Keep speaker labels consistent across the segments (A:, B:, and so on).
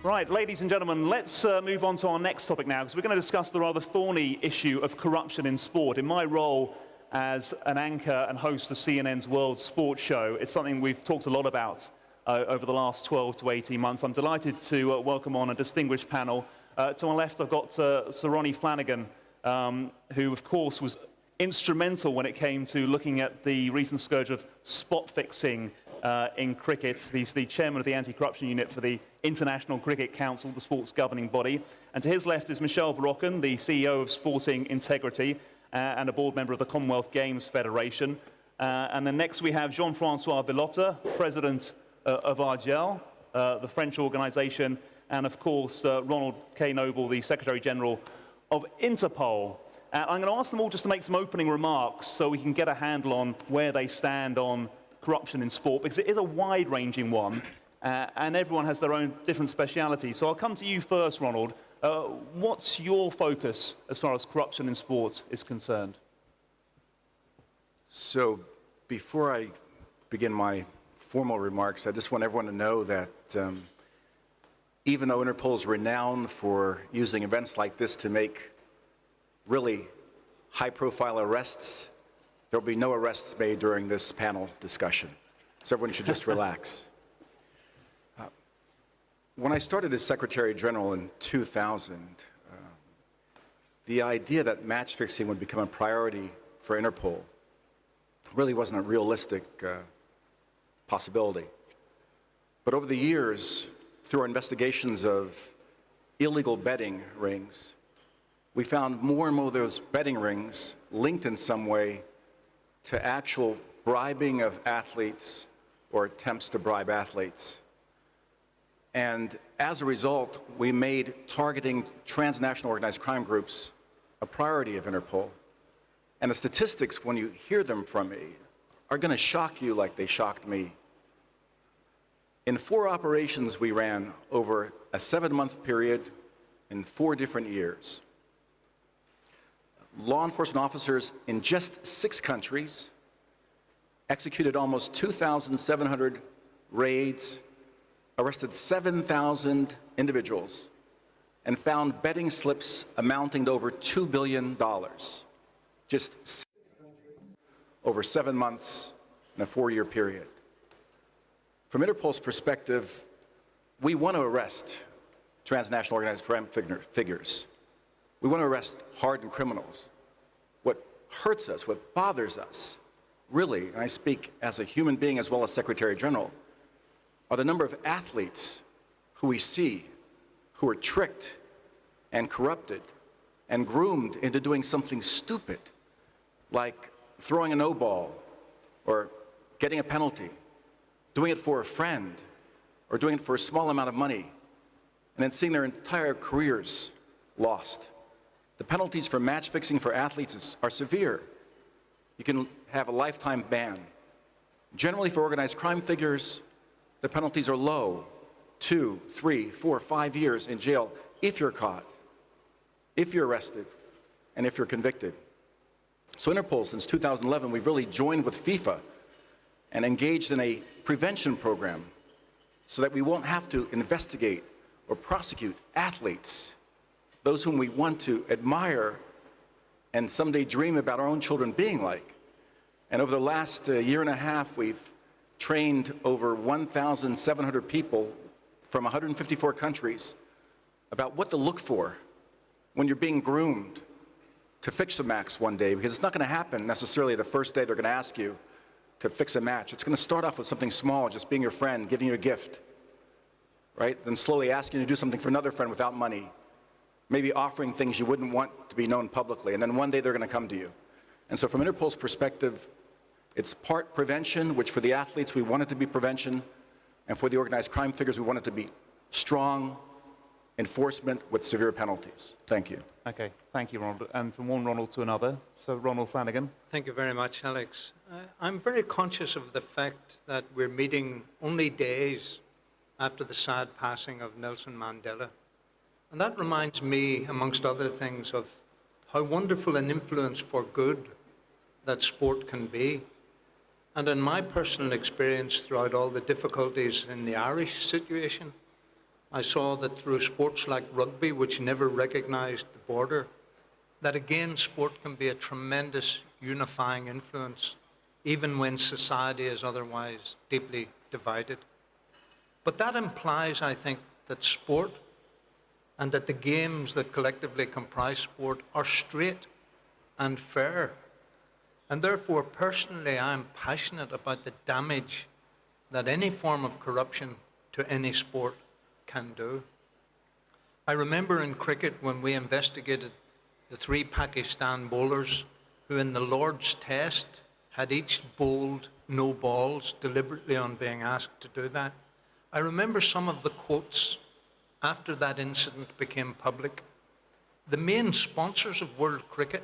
A: Right, ladies and gentlemen, let's move on to our next topic now, because we're going to discuss the rather thorny issue of corruption in sport. In my role as an anchor and host of CNN's World Sports Show, it's something we've talked a lot about over the last 12 to 18 months. I'm delighted to welcome on a distinguished panel. To my left, I've got Sir Ronnie Flanagan, who, of course, was instrumental when it came to looking at the recent scourge of spot fixing in cricket. He's the chairman of the anti-corruption unit for the International Cricket Council, the sports governing body. And to his left is Michelle Verrocken, the CEO of Sporting Integrity and a board member of the Commonwealth Games Federation. And then next we have Jean-Francois Villota, president of Argel, the French organization, and of course Ronald K. Noble, the Secretary General of Interpol. I'm going to ask them all just to make some opening remarks so we can get a handle on where they stand on corruption in sport, because it is a wide-ranging one, and everyone has their own different speciality. So I'll come to you first, Ronald. What's your focus as far as corruption in sport is concerned?
B: So before I begin my formal remarks, I just want everyone to know that even though Interpol is renowned for using events like this to make really high-profile arrests, there will be no arrests made during this panel discussion. So everyone should just relax. When I started as Secretary General in 2000, the idea that match fixing would become a priority for Interpol really wasn't a realistic possibility. But over the years, through our investigations of illegal betting rings, we found more and more of those betting rings linked in some way to actual bribing of athletes or attempts to bribe athletes. And as a result, we made targeting transnational organized crime groups a priority of Interpol. And the statistics, when you hear them from me, are going to shock you like they shocked me. In 4 operations we ran over a 7-month period in 4 different years, law enforcement officers in just 6 countries executed almost 2,700 raids, arrested 7,000 individuals, and found betting slips amounting to over $2 billion. Just 6 countries over 7 months in a 4-year period. From Interpol's perspective, we want to arrest transnational organized crime figures. We want to arrest hardened criminals. What hurts us, what bothers us, really, and I speak as a human being as well as Secretary General, are the number of athletes who we see who are tricked and corrupted and groomed into doing something stupid, like throwing a no ball or getting a penalty, doing it for a friend, or doing it for a small amount of money, and then seeing their entire careers lost. The penalties for match fixing for athletes are severe. You can have a lifetime ban. Generally, for organized crime figures, the penalties are low, 2, 3, 4, 5 years in jail if you're caught, if you're arrested, and if you're convicted. So Interpol, since 2011, we've really joined with FIFA and engaged in a prevention program so that we won't have to investigate or prosecute athletes, those whom we want to admire and someday dream about our own children being like. And over the last year and a half, we've trained over 1,700 people from 154 countries about what to look for when you're being groomed to fix a match one day, because it's not going to happen necessarily the first day they're going to ask you to fix a match. It's going to start off with something small, just being your friend, giving you a gift, right? Then slowly asking you to do something for another friend without money, maybe offering things you wouldn't want to be known publicly, and then one day they're going to come to you. And so from Interpol's perspective, it's part prevention, which for the athletes we want it to be prevention, and for the organized crime figures we want it to be strong enforcement with severe penalties. Thank you.
A: Okay, thank you, Ronald. And from one Ronald to another, so Ronald Flanagan.
C: Thank you very much, Alex. I'm very conscious of the fact that we're meeting only days after the sad passing of Nelson Mandela. And that reminds me, amongst other things, of how wonderful an influence for good that sport can be. And in my personal experience throughout all the difficulties in the Irish situation, I saw that through sports like rugby, which never recognized the border, that again, sport can be a tremendous unifying influence, even when society is otherwise deeply divided. But that implies, I think, that sport and that the games that collectively comprise sport are straight and fair. And therefore, personally, I'm passionate about the damage that any form of corruption to any sport can do. I remember in cricket when we investigated the 3 Pakistan bowlers who in the Lord's Test had each bowled no balls deliberately on being asked to do that. I remember some of the quotes after that incident became public. The main sponsors of World Cricket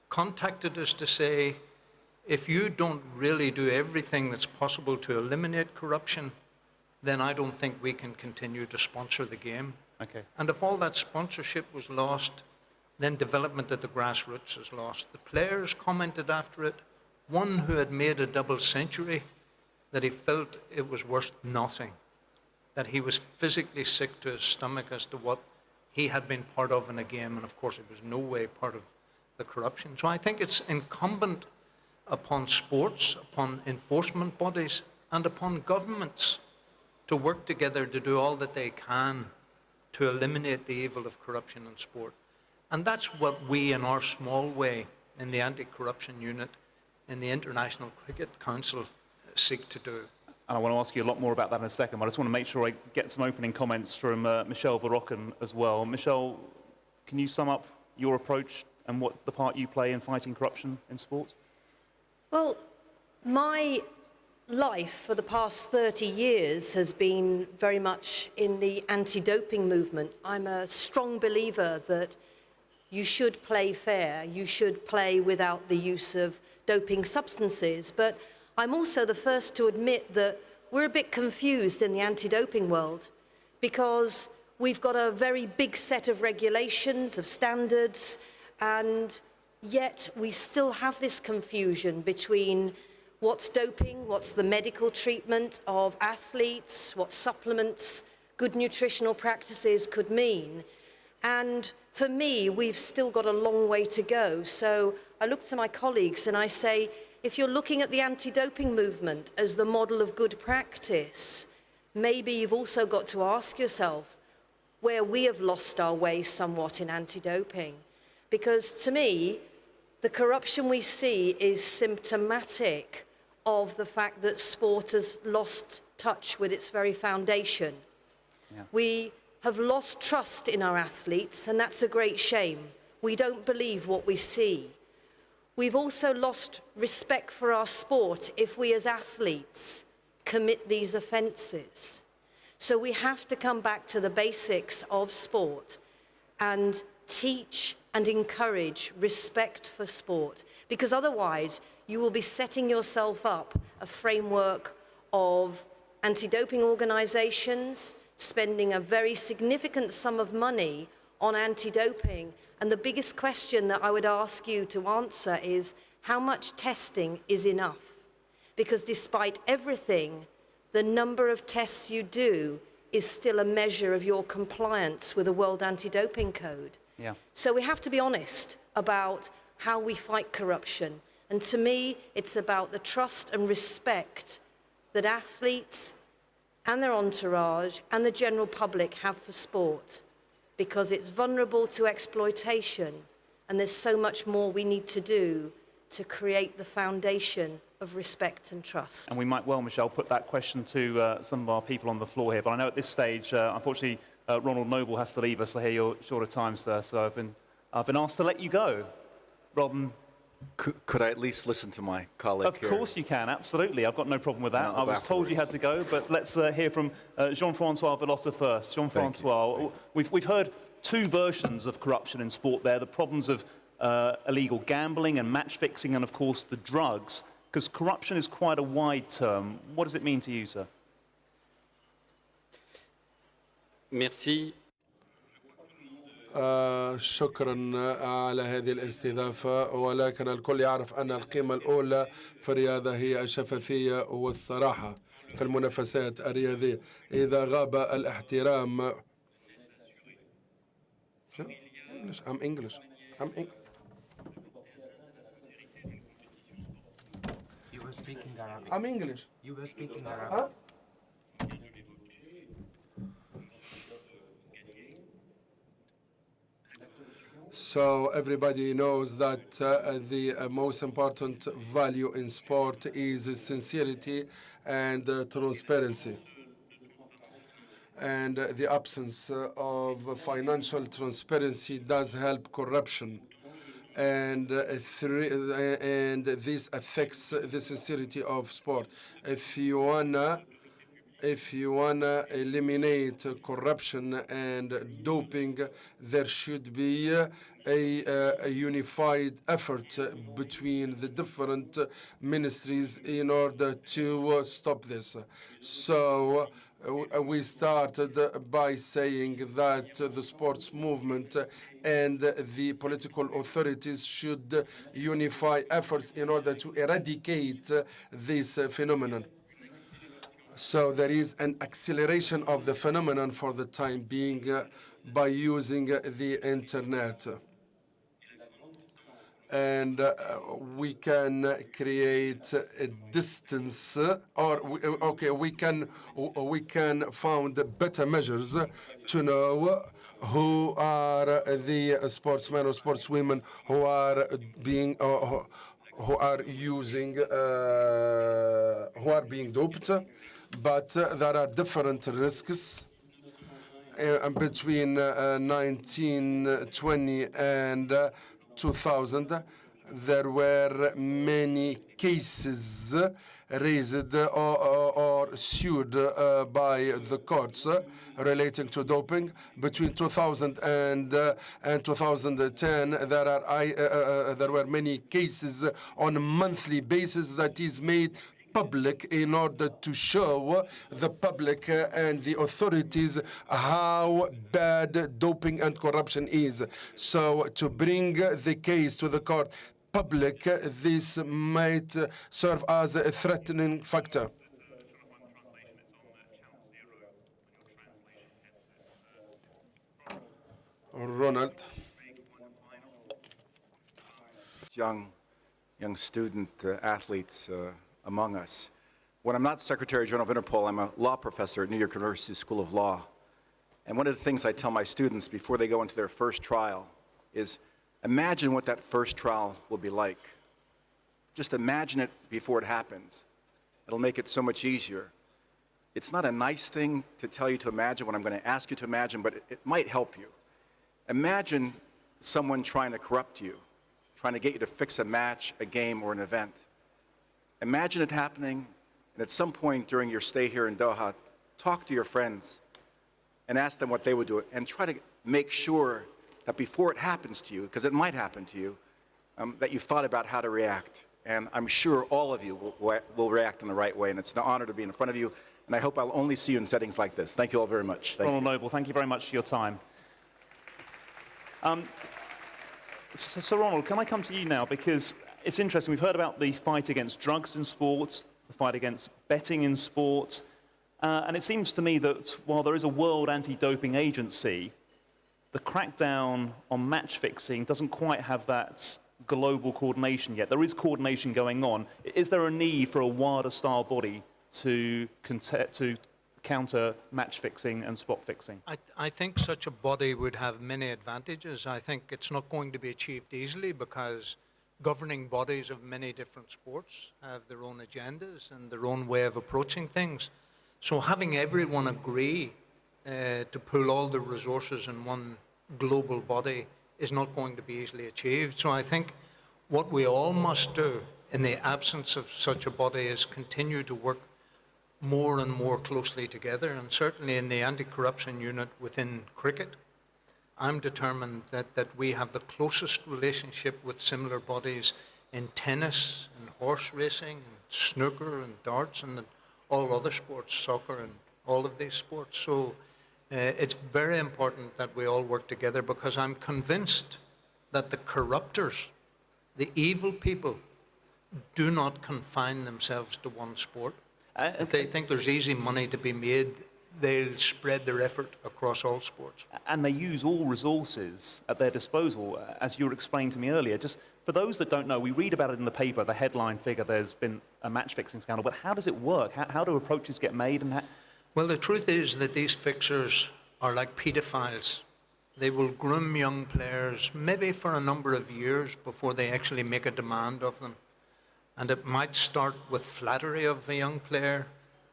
C: contacted us to say, if you don't really do everything that's possible to eliminate corruption, then I don't think we can continue to sponsor the game.
A: Okay.
C: And if all that sponsorship was lost, then development at the grassroots is lost. The players commented after it, one who had made a double century, that he felt it was worth nothing, that he was physically sick to his stomach as to what he had been part of in a game, and of course it was no way part of the corruption. So I think it's incumbent upon sports, upon enforcement bodies, and upon governments to work together to do all that they can to eliminate the evil of corruption in sport. And that's what we, in our small way, in the Anti-Corruption Unit, in the International Cricket Council, seek to do.
A: And I want to ask you a lot more about that in a second, but I just want to make sure I get some opening comments from Michelle Verrocken as well. Michelle, can you sum up your approach and what the part you play in fighting corruption in sport?
D: Well, my life for the past 30 years has been very much in the anti-doping movement. I'm a strong believer that you should play fair, you should play without the use of doping substances, but I'm also the first to admit that we're a bit confused in the anti-doping world because we've got a very big set of regulations, of standards, and yet we still have this confusion between what's doping, what's the medical treatment of athletes, what supplements, good nutritional practices could mean. And for me, we've still got a long way to go. So I look to my colleagues and I say, if you're looking at the anti-doping movement as the model of good practice, maybe you've also got to ask yourself where we have lost our way somewhat in anti-doping. Because to me, the corruption we see is symptomatic of the fact that sport has lost touch with its very foundation. Yeah. We have lost trust in our athletes, and that's a great shame. We don't believe what we see. We've also lost respect for our sport if we as athletes commit these offences. So we have to come back to the basics of sport and teach and encourage respect for sport, because otherwise you will be setting yourself up a framework of anti-doping organisations spending a very significant sum of money on anti-doping. And the biggest question that I would ask you to answer is, how much testing is enough? Because despite everything, the number of tests you do is still a measure of your compliance with the World Anti-Doping Code. Yeah. So we have to be honest about how we fight corruption. And to me, it's about the trust and respect that athletes and their entourage and the general public have for sport, because it's vulnerable to exploitation, and there's so much more we need to do to create the foundation of respect and trust. And we might well, Michelle, put that question to some of our people on the floor here, but I know at this stage, unfortunately, Ronald Noble has to leave us. I hear you're short of time, sir, so I've been asked to let you go. Robin.
B: Could I at least listen to my colleague here?
A: Of course you can, absolutely. I've got no problem with that. I was told you had to go, but let's hear from Jean-François Valotta first. Jean-François, we've heard two versions of corruption in sport there, the problems of illegal gambling and match fixing, and of course the drugs, because corruption is quite a wide term. What does it mean to you, sir?
E: Merci.
F: شكرا على هذه الاستضافة، ولكن الكل يعرف أن القيمة الأولى في الرياضة هي الشفافية والصراحة. في المنافسات الرياضية. إذا غاب الاحترام I'm English.
G: You were speaking Arabic.
F: I'm English.
G: You were speaking Arabic.
F: So everybody knows that the most important value in sport is sincerity and transparency. And the absence of financial transparency does help corruption. And this affects the sincerity of sport. If you wanna eliminate corruption and doping, there should be a unified effort between the different ministries in order to stop this. So we started by saying that the sports movement and the political authorities should unify efforts in order to eradicate this phenomenon. So there is an acceleration of the phenomenon for the time being by using the internet. And we can create a distance, we can found better measures to know who are the sportsmen or sportswomen who are being who are being doped. But there are different risks between 1920 and 2000. There were many cases raised or sued by the courts relating to doping. Between 2000 and 2010, there were many cases on a monthly basis that is made public in order to show the public and the authorities how bad doping and corruption is. So to bring the case to the court public, this might serve as a threatening factor. Ronald.
B: Young student athletes among us. When I'm not Secretary General of Interpol, I'm a law professor at New York University School of Law. And one of the things I tell my students before they go into their first trial is, imagine what that first trial will be like. Just imagine it before it happens. It'll make it so much easier. It's not a nice thing to tell you to imagine what I'm going to ask you to imagine, but it might help you. Imagine someone trying to corrupt you, trying to get you to fix a match, a game, or an event. Imagine it happening, and at some point during your stay here in Doha, talk to your friends and ask them what they would do, and try to make sure that before it happens to you, because it might happen to you, that you've thought about how to react. And I'm sure all of you will react in the right way, and it's an honor to be in front of you, and I hope I'll only see you in settings like this. Thank you all very much.
A: Ronald Noble, thank you very much for your time. So Ronald, can I come to you now? Because it's interesting, we've heard about the fight against drugs in sport, the fight against betting in sport, and it seems to me that while there is a World Anti-Doping Agency, the crackdown on match fixing doesn't quite have that global coordination yet. There is coordination going on. Is there a need for a wider style body to counter match fixing and spot fixing?
C: I think such a body would have many advantages. I think it's not going to be achieved easily because governing bodies of many different sports have their own agendas and their own way of approaching things. So having everyone agree to pool all the resources in one global body is not going to be easily achieved. So I think what we all must do in the absence of such a body is continue to work more and more closely together, and certainly in the anti-corruption unit within cricket, I'm determined that we have the closest relationship with similar bodies in tennis and horse racing and snooker and darts and all other sports, soccer and all of these sports. So it's very important that we all work together, because I'm convinced that the corruptors, the evil people, do not confine themselves to one sport. If they think there's easy money to be made, they'll spread their effort across all sports.
A: And they use all resources at their disposal, as you were explaining to me earlier. Just for those that don't know, we read about it in the paper, the headline figure, there's been a match-fixing scandal, but how does it work? How do approaches get made?
C: Well, the truth is that these fixers are like paedophiles. They will groom young players maybe for a number of years before they actually make a demand of them. And it might start with flattery of a young player.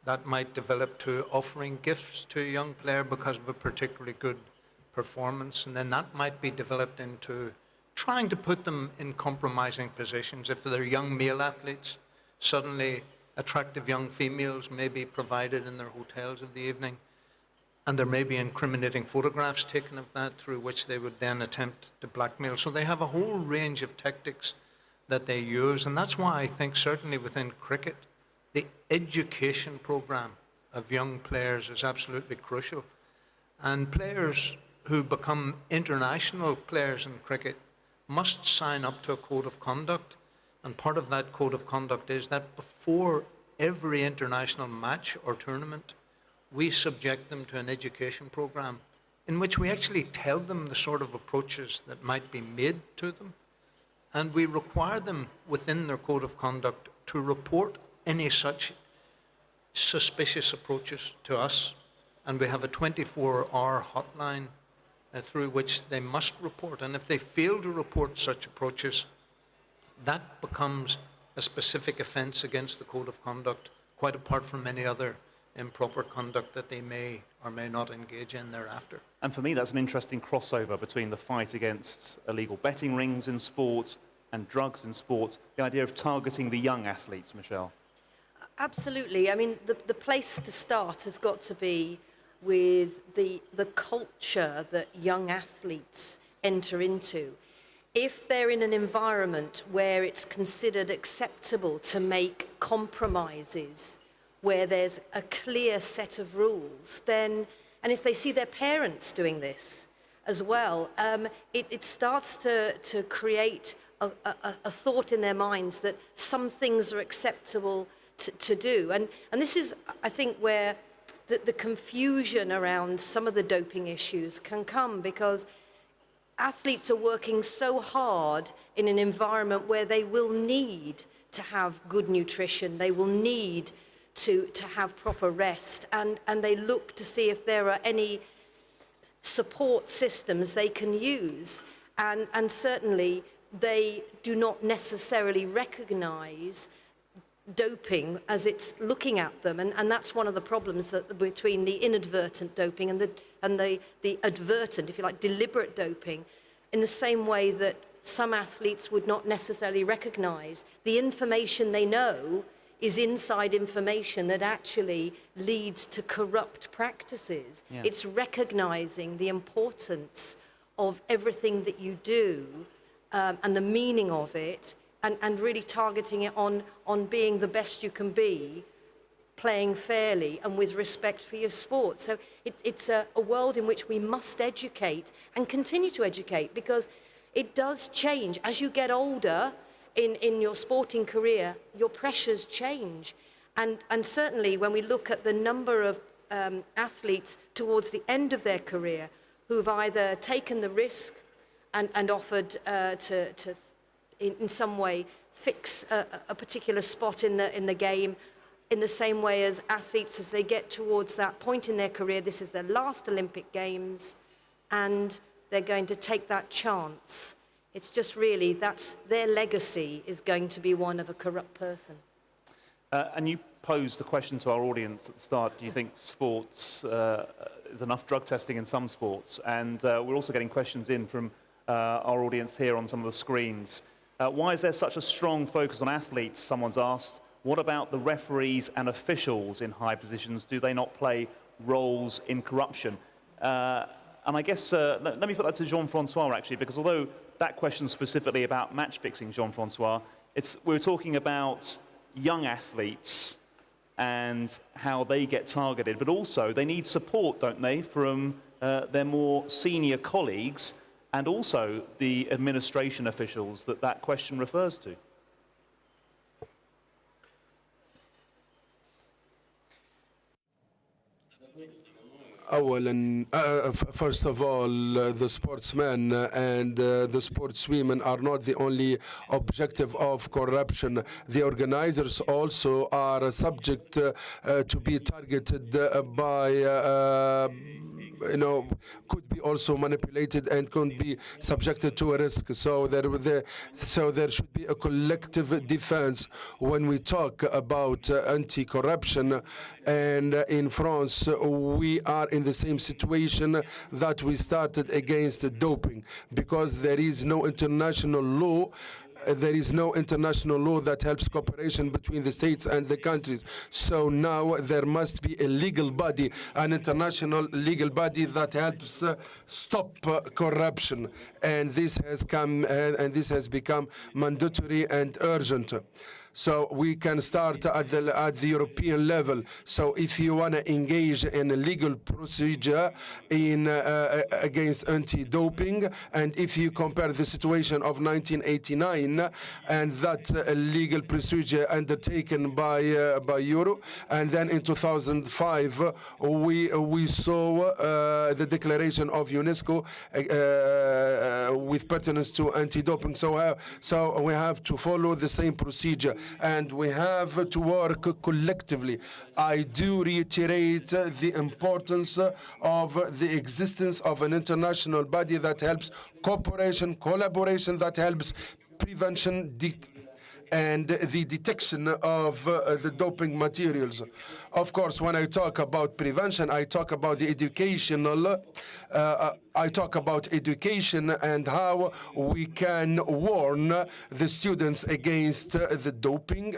C: That might develop to offering gifts to a young player because of a particularly good performance. And then that might be developed into trying to put them in compromising positions. If they're young male athletes, suddenly attractive young females may be provided in their hotels of the evening. And there may be incriminating photographs taken of that through which they would then attempt to blackmail. So they have a whole range of tactics that they use. And that's why I think certainly within cricket, the education program of young players is absolutely crucial. And players who become international players in cricket must sign up to a code of conduct. And part of that code of conduct is that before every international match or tournament, we subject them to an education program in which we actually tell them the sort of approaches that might be made to them. And we require them within their code of conduct to report any such suspicious approaches to us. And we have a 24-hour hotline through which they must report. And if they fail to report such approaches, that becomes a specific offence against the code of conduct, quite apart from any other improper conduct that they may or may not engage in thereafter.
A: And for me, that's an interesting crossover between the fight against illegal betting rings in sports and drugs in sports, the idea of targeting the young athletes, Michelle.
D: Absolutely. I mean, the place to start has got to be with the culture that young athletes enter into. If they're in an environment where it's considered acceptable to make compromises, where there's a clear set of rules, then, and if they see their parents doing this as well, it starts to create a thought in their minds that some things are acceptable to do. And this is, I think, where the confusion around some of the doping issues can come, because athletes are working so hard in an environment where they will need to have good nutrition, they will need to have proper rest, and they look to see if there are any support systems they can use. And certainly they do not necessarily recognize doping as it's looking at them. And that's one of the problems between the inadvertent doping and the advertent, if you like, deliberate doping, in the same way that some athletes would not necessarily recognize the information they know is inside information that actually leads to corrupt practices. Yeah. It's recognizing the importance of everything that you do and the meaning of it, and really targeting it on being the best you can be, playing fairly and with respect for your sport. So it's a world in which we must educate and continue to educate, because it does change. As you get older, in your sporting career, your pressures change. And certainly when we look at the number of athletes towards the end of their career who've either taken the risk and offered to in some way fix a particular spot in the game, in the same way as athletes, as they get towards that point in their career, this is their last Olympic Games, and they're going to take that chance. It's just really, that's their legacy is going to be one of a corrupt person.
A: And you posed the question to our audience at the start, do you think sports, is enough drug testing in some sports? And we're also getting questions in from our audience here on some of the screens. Why is there such a strong focus on athletes, someone's asked. What about the referees and officials in high positions? Do they not play roles in corruption? And I guess, let me put that to Jean-Francois, actually, because although that question specifically about match fixing, Jean-Francois, we're talking about young athletes and how they get targeted, but also they need support, don't they, from their more senior colleagues and also the administration officials that question refers to.
F: أولاً, first of all, the sportsmen and the sportswomen are not the only objective of corruption. The organizers also are subject to be targeted by could be also manipulated and could be subjected to a risk. So there should be a collective defense when we talk about anti-corruption. And in France, we are in the same situation that we started against doping, because there is no international law. There is no international law that helps cooperation between the states and the countries. So now there must be a legal body, an international legal body that helps stop corruption. And this has become mandatory and urgent. So we can start at the European level. So if you want to engage in a legal procedure against anti-doping, and if you compare the situation of 1989 and that legal procedure undertaken by Euro, and then in 2005 we saw the declaration of UNESCO with pertinence to anti-doping. So we have to follow the same procedure, and we have to work collectively. I do reiterate the importance of the existence of an international body that helps cooperation, collaboration, that helps prevention and the detection of the doping materials. Of course, when I talk about prevention, I talk about the educational, I talk about education and how we can warn the students against the doping,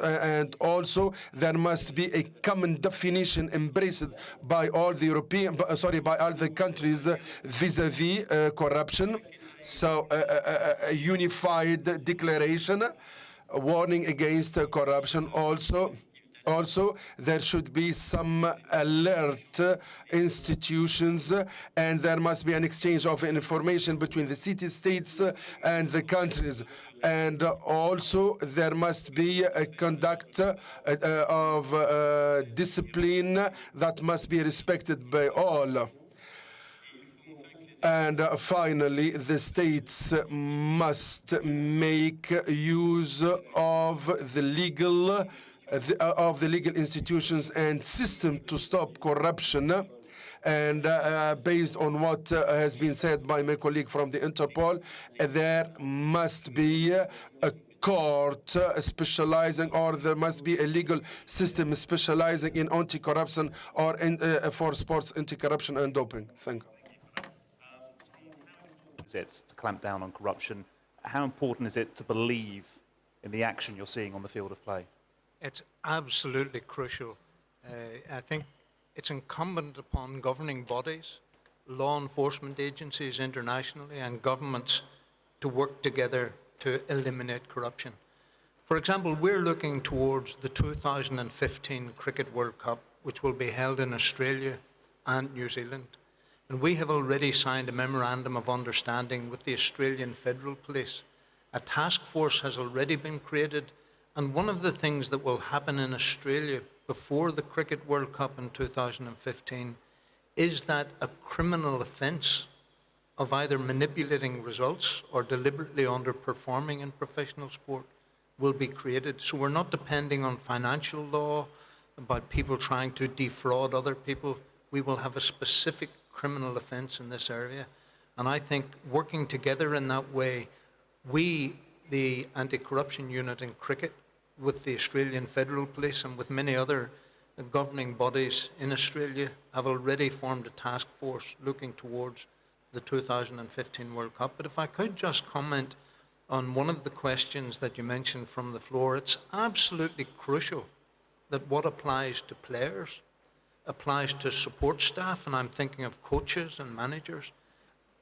F: and also there must be a common definition embraced by all the by all the countries vis-à-vis corruption. So a unified declaration warning against corruption. Also, there should be some alert institutions, and there must be an exchange of information between the city-states and the countries. And also, there must be a conduct of discipline that must be respected by all. And finally, the states must make use of the legal institutions and system to stop corruption. And based on what has been said by my colleague from the Interpol, there must be a court specializing, or there must be a legal system specializing in anti-corruption or for sports anti-corruption and doping. Thank you.
A: It to clamp down on corruption? How important is it to believe in the action you're seeing on the field of play?
C: It's absolutely crucial. I think it's incumbent upon governing bodies, law enforcement agencies internationally, and governments to work together to eliminate corruption. For example, we're looking towards the 2015 Cricket World Cup, which will be held in Australia and New Zealand. And we have already signed a memorandum of understanding with the Australian Federal Police. A task force has already been created, and one of the things that will happen in Australia before the Cricket World Cup in 2015 is that a criminal offence of either manipulating results or deliberately underperforming in professional sport will be created. So we're not depending on financial law about people trying to defraud other people. We will have a specific criminal offence in this area. And I think working together in that way, we, the anti-corruption unit in cricket, with the Australian Federal Police and with many other governing bodies in Australia, have already formed a task force looking towards the 2015 World Cup. But if I could just comment on one of the questions that you mentioned from the floor, it's absolutely crucial that what applies to players applies to support staff, and I'm thinking of coaches and managers,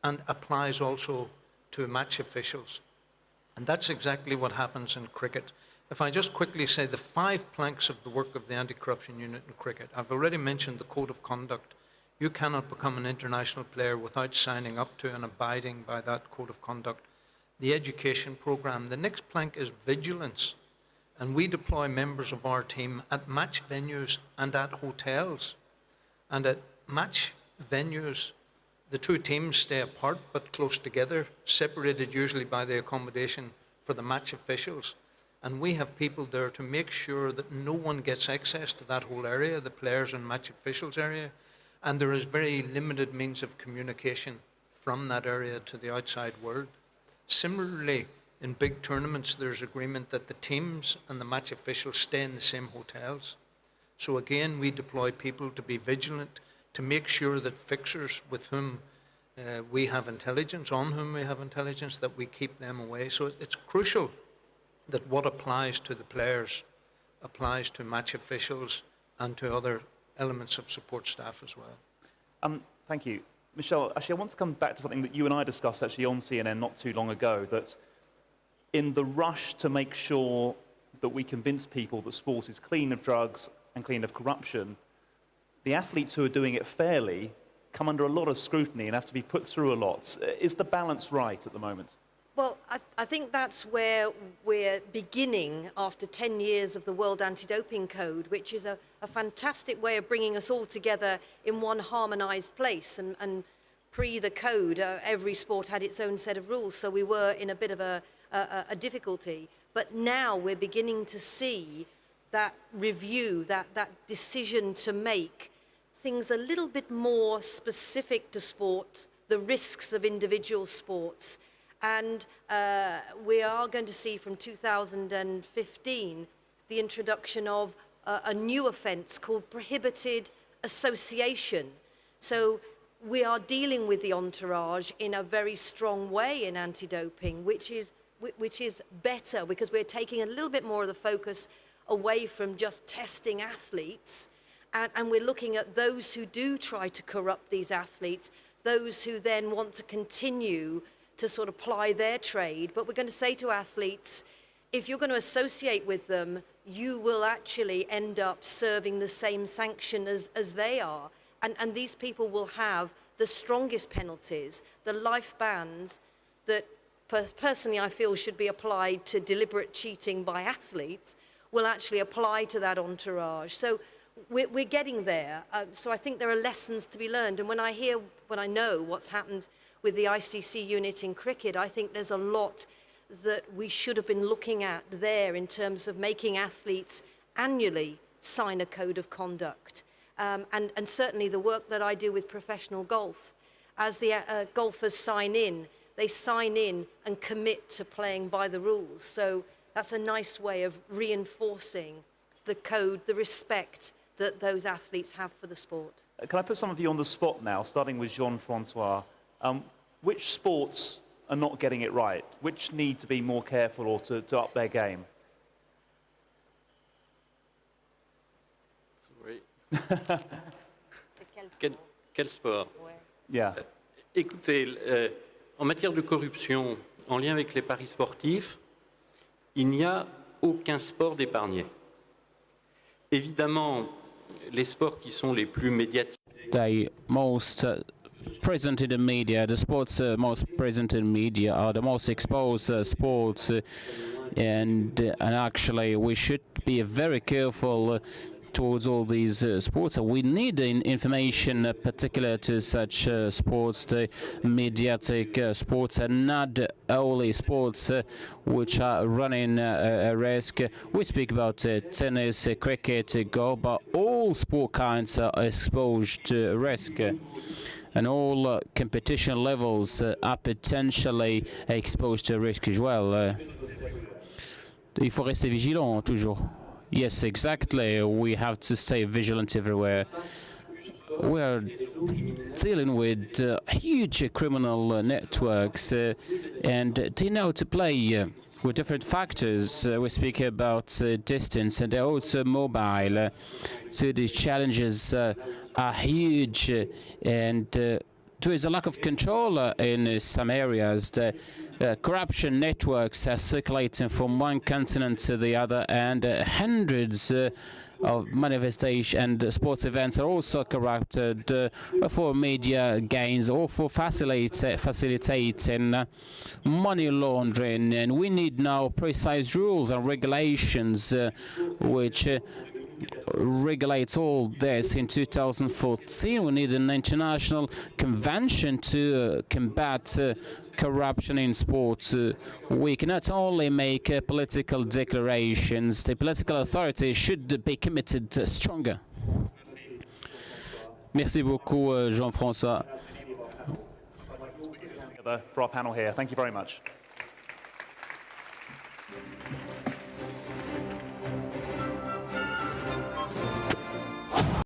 C: and applies also to match officials. And that's exactly what happens in cricket. If I just quickly say the 5 planks of the work of the anti-corruption unit in cricket, I've already mentioned the code of conduct. You cannot become an international player without signing up to and abiding by that code of conduct. The education program. The next plank is vigilance. And we deploy members of our team at match venues and at hotels. And at match venues, the two teams stay apart but close together, separated usually by the accommodation for the match officials. And we have people there to make sure that no one gets access to that whole area, the players and match officials area. And there is very limited means of communication from that area to the outside world. Similarly, in big tournaments, there's agreement that the teams and the match officials stay in the same hotels. So again, we deploy people to be vigilant, to make sure that fixers with whom we have intelligence, on whom we have intelligence, that we keep them away. So it's crucial that what applies to the players applies to match officials and to other elements of support staff as well.
A: Thank you. Michelle, actually, I want to come back to something that you and I discussed actually on CNN not too long ago, that in the rush to make sure that we convince people that sport is clean of drugs and clean of corruption, the athletes who are doing it fairly come under a lot of scrutiny and have to be put through a lot. Is the balance right at the moment?
D: Well, I think that's where we're beginning after 10 years of the World Anti-Doping Code, which is a fantastic way of bringing us all together in one harmonised place. And pre the code, every sport had its own set of rules, so we were in a bit of a difficulty. But now we're beginning to see that review, that decision to make things a little bit more specific to sport, the risks of individual sports. And we are going to see from 2015 the introduction of a new offence called prohibited association. So we are dealing with the entourage in a very strong way in anti-doping, which is better because we're taking a little bit more of the focus away from just testing athletes, and we're looking at those who do try to corrupt these athletes, those who then want to continue to sort of ply their trade. But we're going to say to athletes, if you're going to associate with them, you will actually end up serving the same sanction as they are. And these people will have the strongest penalties, the life bans that personally I feel should be applied to deliberate cheating by athletes, will actually apply to that entourage. So we're getting there. So I think there are lessons to be learned. And when I know what's happened with the ICC unit in cricket, I think there's a lot that we should have been looking at there in terms of making athletes annually sign a code of conduct. And certainly the work that I do with professional golf, as the golfers sign in, they sign in and commit to playing by the rules. So that's a nice way of reinforcing the code, the respect that those athletes have for the sport.
A: Can I put some of you on the spot now, starting with Jean-Francois? Which sports are not getting it right? Which need to be more careful or to up their game?
E: Sorry. Quel sport?
A: Yeah.
E: Écoutez, en matière de corruption, en lien avec les paris sportifs, il n'y a aucun sport d'épargné. Évidemment, les sports qui sont les plus médiatisés.
H: They most present in the media, the sports most present in media are the most exposed sports, and actually we should be very careful towards all these sports. We need information particular to such sports, the mediatic sports, and not only sports which are running a risk. We speak about tennis, cricket, golf, but all sport kinds are exposed to risk. And all competition levels are potentially exposed to risk as well. Il faut rester vigilant toujours. Yes, exactly. We have to stay vigilant everywhere. We are dealing with huge criminal networks, and they know to play with different factors. We speak about distance, and they're also mobile. So these challenges are huge, and there is a lack of control in some areas. The corruption networks are circulating from one continent to the other, and hundreds of manifestation and sports events are also corrupted for media gains or for facilitating money laundering. And we need now precise rules and regulations which regulates all this. In 2014, we need an international convention to combat corruption in sports. We cannot only make political declarations. The political authorities should be committed stronger. Merci beaucoup, Jean-François.
A: For our panel here. Thank you very much.